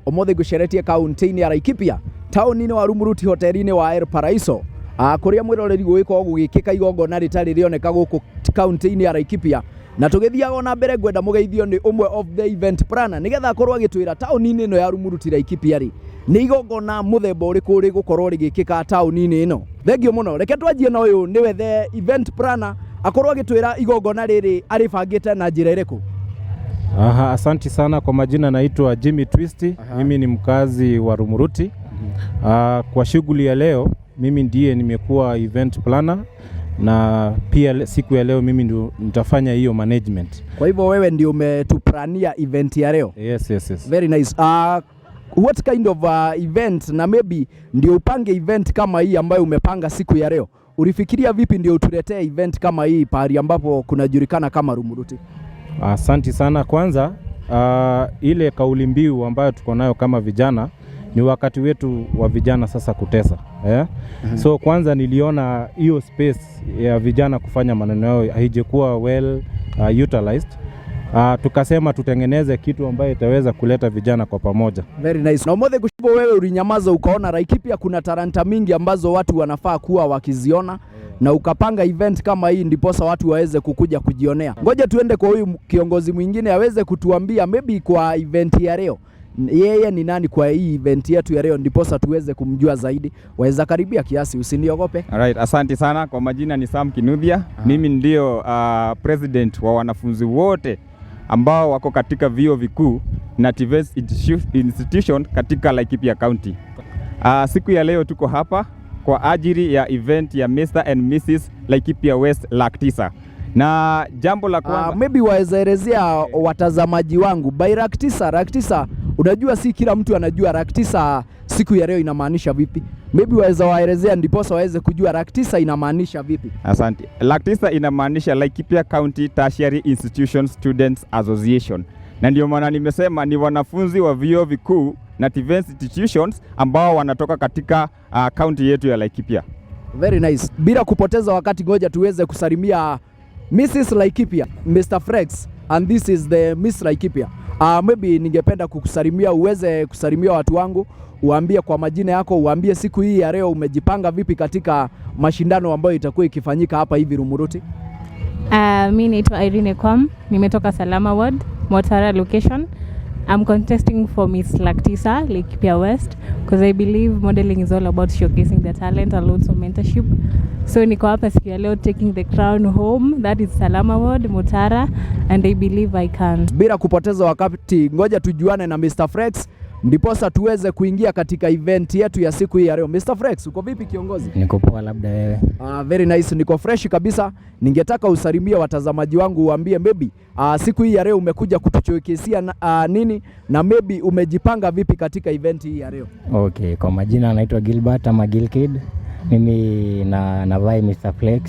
omothe guceretie kaunti-ini ya Laikipia tauni-ini wa Rumuruti hoteli-ini wa El Paraiso kuria mwiroreri gwiko gugikika igongona ritari rioneka guku kaunti-ini ya Laikipia na tugithiaga na mbere gwenda mugeithio ni umwe of the event planner nigetha akorwo agitwira tauni-ini ino ya Rumuruti Laikipia ri ni igongona muthemba uriku ri gukorwo rigikika tauni-ini ino. Thengio muno, reke twanjie na uyu niwe the event planner akorwo agitwira igongona riri aribangite na njira iriku. Asanti sana. Kwa majina naitwa Jimmy Twist. Mimi ni mkazi wa Rumuruti. Kwa shughuli ya leo mimi ndiye nimekuwa event planner na pia siku ya leo mimi ndio nitafanya hiyo management. Kwa hivyo wewe ndio umetuplania event ya leo? Yes. Very nice. What kind of event na maybe ndio upange event kama hii ambayo umepanga siku ya leo? Ulifikiria vipi ndio utuletee event kama hii pahali ambapo kunajulikana kama Rumuruti? Asante sana. Kwanza ile kauli mbiu ambayo tuko nayo kama vijana ni wakati wetu wa vijana sasa kutesa. So kwanza niliona hiyo space ya vijana kufanya maneno yao haijakuwa well utilized. Tukasema tutengeneze kitu ambayo itaweza kuleta vijana kwa pamoja. Very nice. Na umothe kushibo wewe ulinyamaza ukaona Laikipia kuna talanta mingi ambazo watu wanafaa kuwa wakiziona na ukapanga event kama hii ndiposa watu waweze kukuja kujionea. Ngoja tuende kwa huyu kiongozi mwingine aweze kutuambia maybe kwa event ya leo yeye ni nani kwa hii event yetu ya leo ndiposa tuweze kumjua zaidi. Waweza karibia kiasi, usiniogope. Alright, asante sana. Kwa majina ni Sam Kinuthia. Mimi ndio president wa wanafunzi wote ambao wako katika vyuo vikuu na TVET institution katika Laikipia County. Siku ya leo tuko hapa kwa ajili ya event ya Mr. and Mrs. Laikipia West LAC9. Na jambo la kwanza maybe waelezea watazamaji wangu by LAC9, unajua si kila mtu anajua LAC9 siku ya leo inamaanisha vipi? Maybe waweza waelezea ndiposa waweze kujua LAC9 inamaanisha vipi. Asante. LAC9 inamaanisha Laikipia County Tertiary Institution Students Association. Na ndio maana nimesema ni wanafunzi wa vyuo vikuu na TVET institutions ambao wanatoka katika county yetu ya Laikipia. Very nice. Bila kupoteza wakati ngoja tuweze kusalimia Mrs. Laikipia, Mr. Frex, and this is the Miss Laikipia. Maybe ningependa kukusalimia, uweze kusalimia watu wangu, uambie kwa majina yako, uambie siku hii ya leo umejipanga vipi katika mashindano ambayo itakuwa ikifanyika hapa hivi Rumuruti. Mimi naitwa Irene Kwam, nimetoka Salama Ward, Motara location. I'm contesting for Miss LAC9 Laikipia West because I believe modeling is all about showcasing the talent and loads of mentorship. So niko hapa siku ya leo taking the crown home. That is Salama Ward, Motara, and I believe I can. Bila kupoteza wakati ngoja tujuane na Mr. Frex ndiposa tuweze kuingia katika event yetu ya siku hii ya leo. Mr. Frex, uko vipi kiongozi? Niko poa, labda wewe? Very nice, niko fresh kabisa. Ningetaka usalimie watazamaji wangu, uambie maybe siku hii ya leo umekuja kutuchokesea nini na maybe umejipanga vipi katika event hii ya leo. Okay, kwa majina anaitwa Gilbert ama Gilkid. Mimi navai Mr. Flex.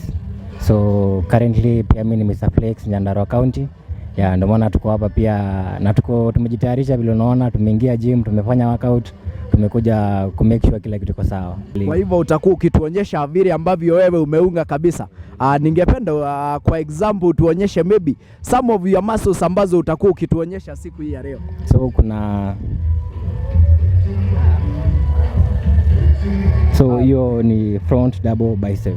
So currently pia mimi ni Mr. Flex Nyandarua County. Ya ndio maana tuko hapa pia na tumejitayarisha vile unaona, tumeingia gym, tumefanya workout, tumekuja ku make sure kila kitu iko sawa. Kwa hivyo utakuwa ukituonyesha vile ambavyo wewe umeunga kabisa. Ningependa kwa example tuonyeshe maybe some of your muscles ambazo utakuwa ukituonyesha siku hii ya leo. So hiyo ni front double bicep.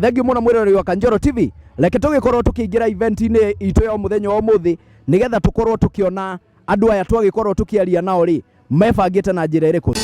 Thank you muno mwirori wa Kanjoro TV. Leke tugikorwo tukiingira event-ini itu ya muthenya wa muthi nigetha tukorwo tukiona andu aya twagikorwo tukiaria nao ri mebangite na njira iriku.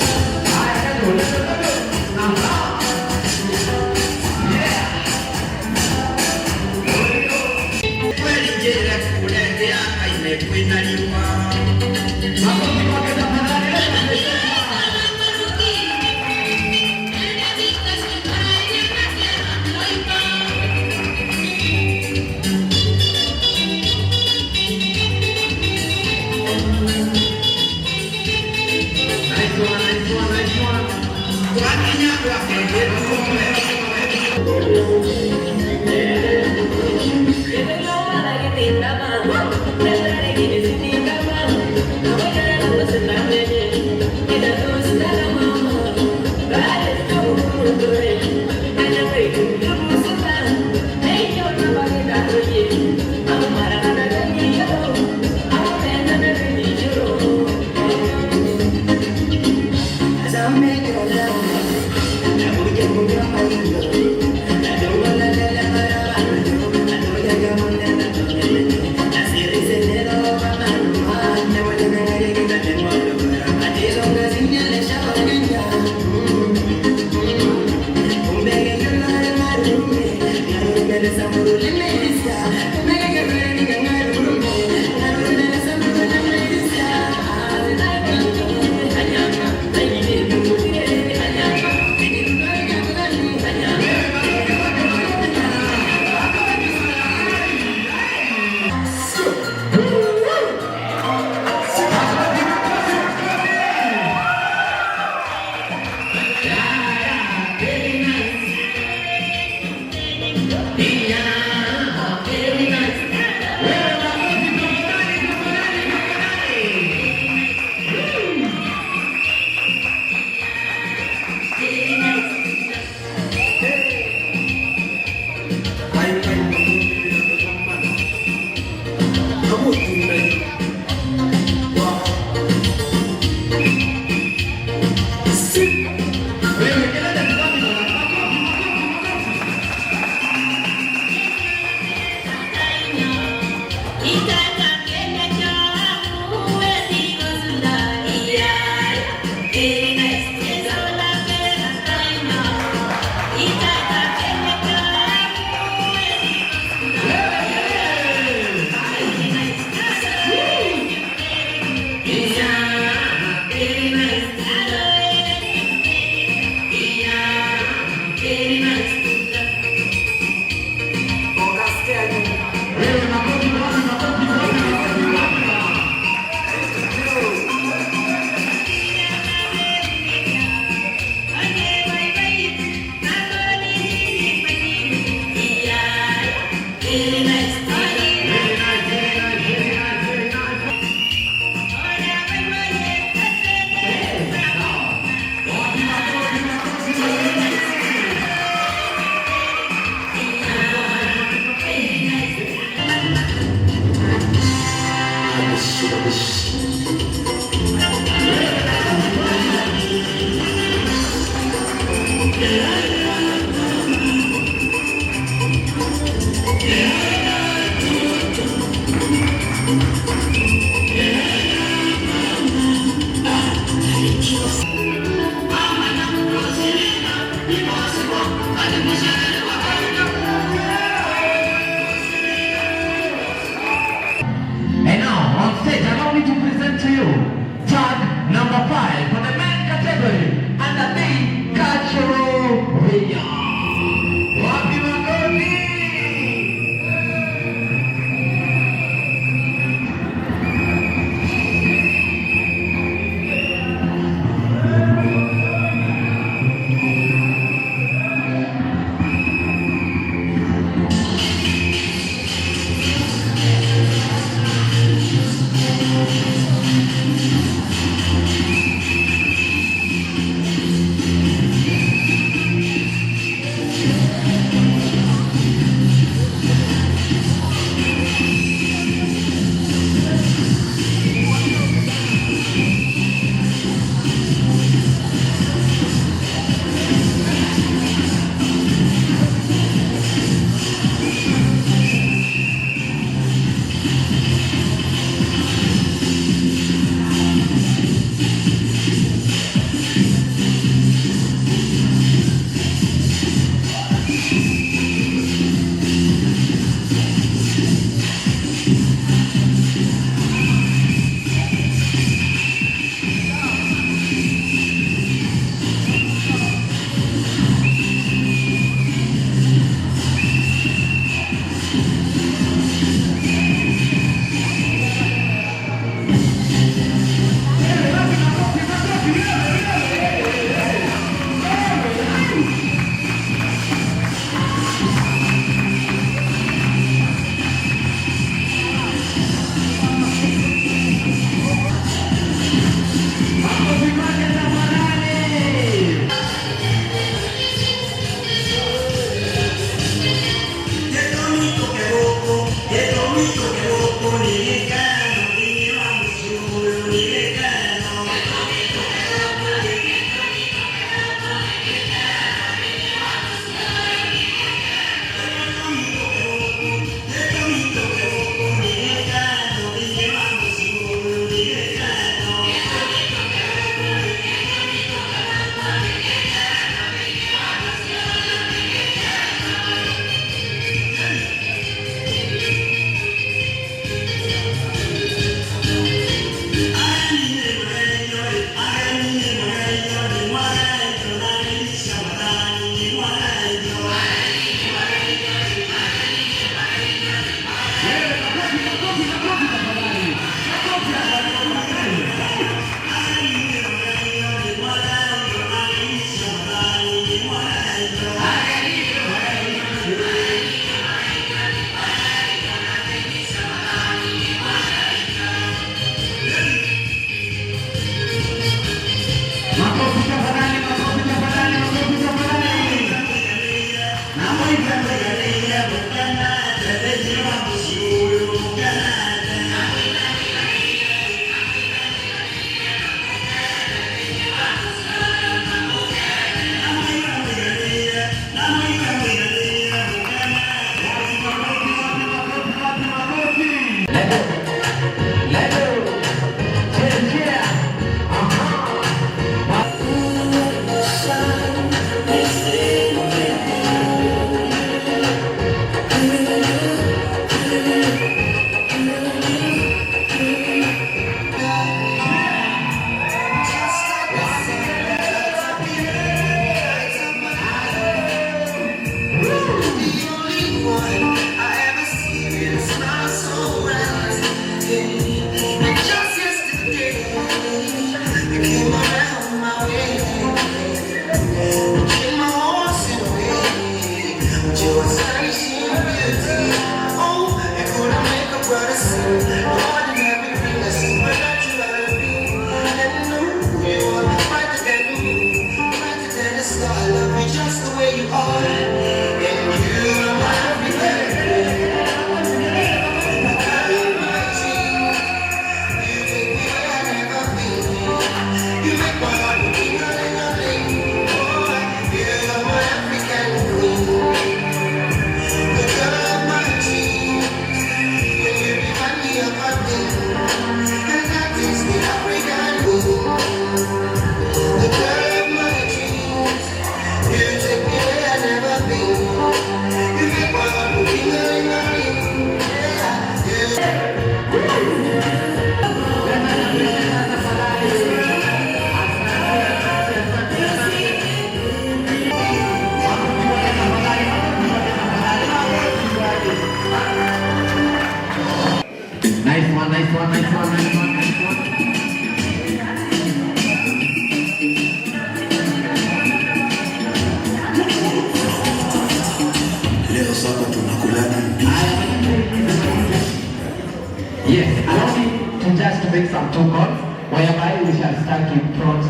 Yes, allow me to just make some two calls whereby we shall start with front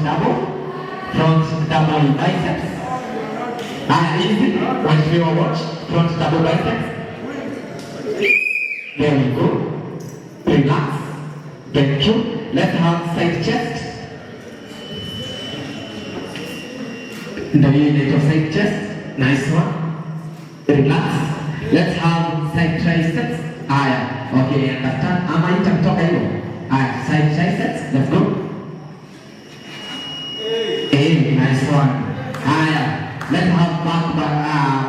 double biceps. Easy, watch me or watch, front double biceps. There we go. Relax. Thank you. Left hand side chest. The unit of side chest. Nice one. Relax. Let's have side triceps. Okay, understand. Ama kutoka hiyo. Side triceps. Let's go. Hey, nice one. Let's have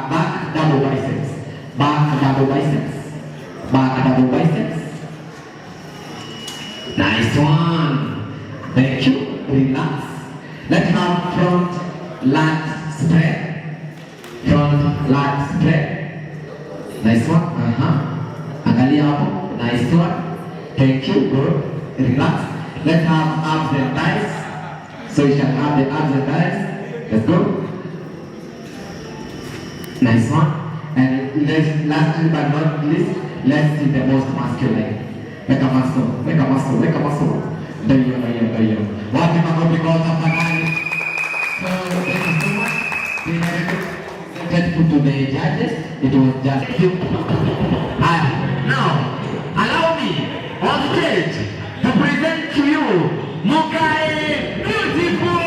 back double biceps. Back double biceps. Back double biceps. Nice one. Thank you. Relax. Let's have front lat spread. Front lat spread. Nice one. Angalia hapo. Nice one. Thank you. Good. Relax. Let's have abs and thighs. So you shall have the abs and thighs. Let's go. Nice one. And lastly but not least, let's see the most masculine. Make a muscle. Make a muscle. Make a muscle. There you go. What if I'm going to go to Fanani? So thank you so much. We are grateful to the judges. It was just you. Now, allow me on stage to present to you Mukai Beautiful.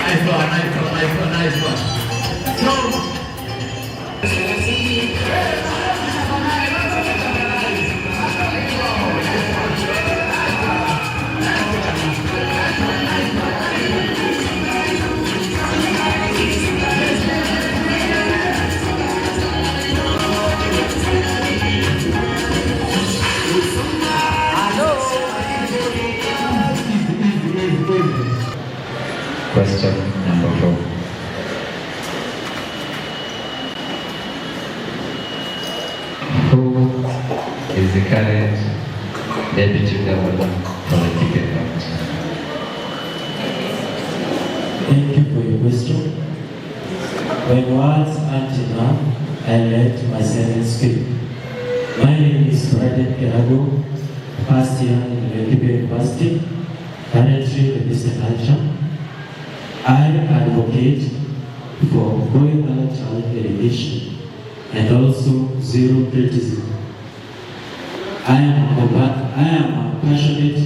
Nice one. So, Question number 4. Who is the current deputy governor for Laikipia County? Thank you for your question. When words until now, I let myself speak. My name is Braden Kerago, first year in Laikipia University, currently the business culture. I advocate for boycott child education and also zero criticism. I am a passionate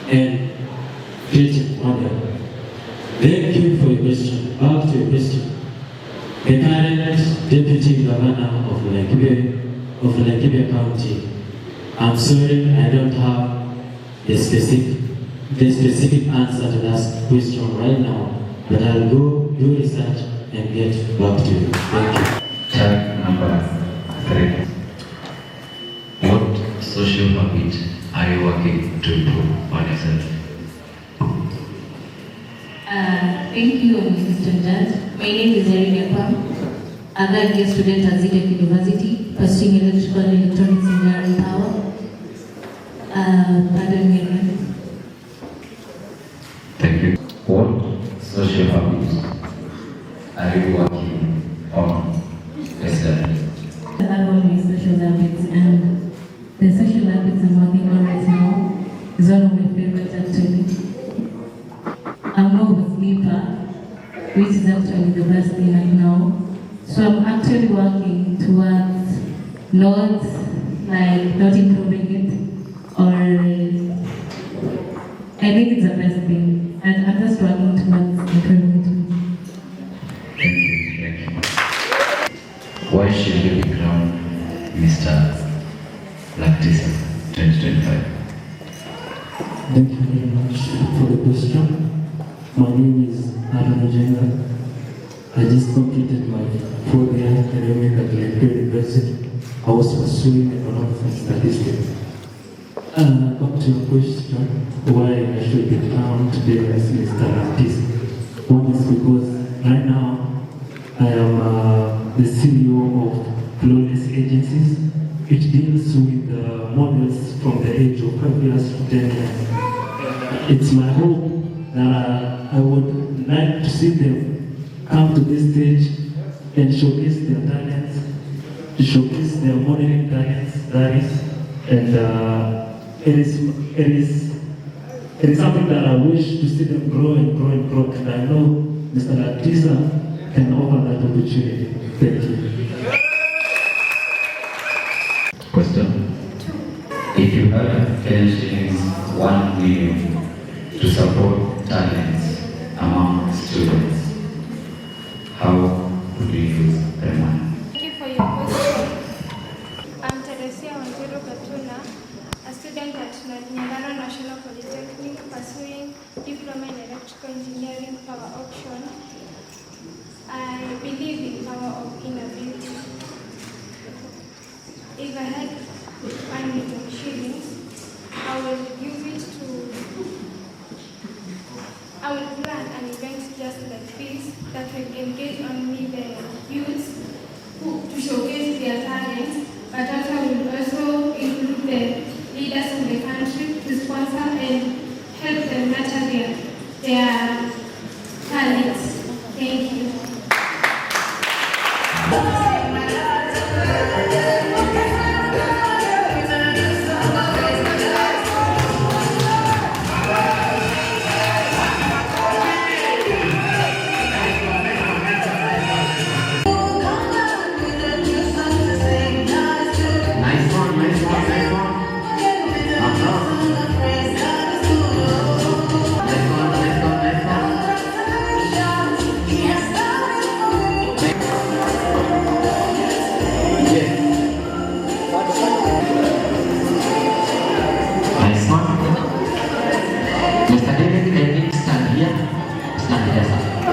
and creative model. Thank you for your question. Back to your question. The current deputy governor of Laikipia County. I'm sorry I don't have the specific answer to that question right now, but I'll go do research and get back to you. Thank you. Tag number 3. What social habit are you working to improve on yourself? Thank you, Mr. Judge. My name is Irene Kwam. I'm a student at Zidek University, pursuing electrical and electronics engineering power. Pardon me. Thank you. What social habits are you working on yesterday? I have all my social habits, and the social habits I'm working on right now is one of my favorite actually. I'm more of a sleeper, which is actually the best thing right now. So I'm actually working towards not improving it, or I think it's the best thing. And I'm just working towards improving it. Thank you. Why should you be crowned Mr. Lactis 2025? Thank you very much for the question. My name is Aaron Ojenga. I just completed my 4-year academic at Laikipia University. I was pursuing economics and statistics. Back to your question, why I should be crowned today as Mr. Lactis. One is because right now I am the CEO of Flawless Agencies. It deals with models from the age of 5 years to 10 years. It's my hope that I would like to see them come to this stage and showcase their talents, to showcase their modeling talents, and it is something that I wish to see them grow and grow and grow, and I know Mr. Latisa can offer that opportunity. Thank you. Question. If you had 10 shillings, 1 million to support talents among students, how would you use the money? Thank you for your question. I'm Teresia Wanjiru Katuna, a student at Nyangara National Polytechnic pursuing Diploma in Electrical Engineering Power Option. I believe in power of inner beauty. If I had 1 million shillings, I will use it I will plan an event just like this that will engage only the youths to showcase their talents, but also will also include the leaders in the country to sponsor and help them nurture their talents. Thank you.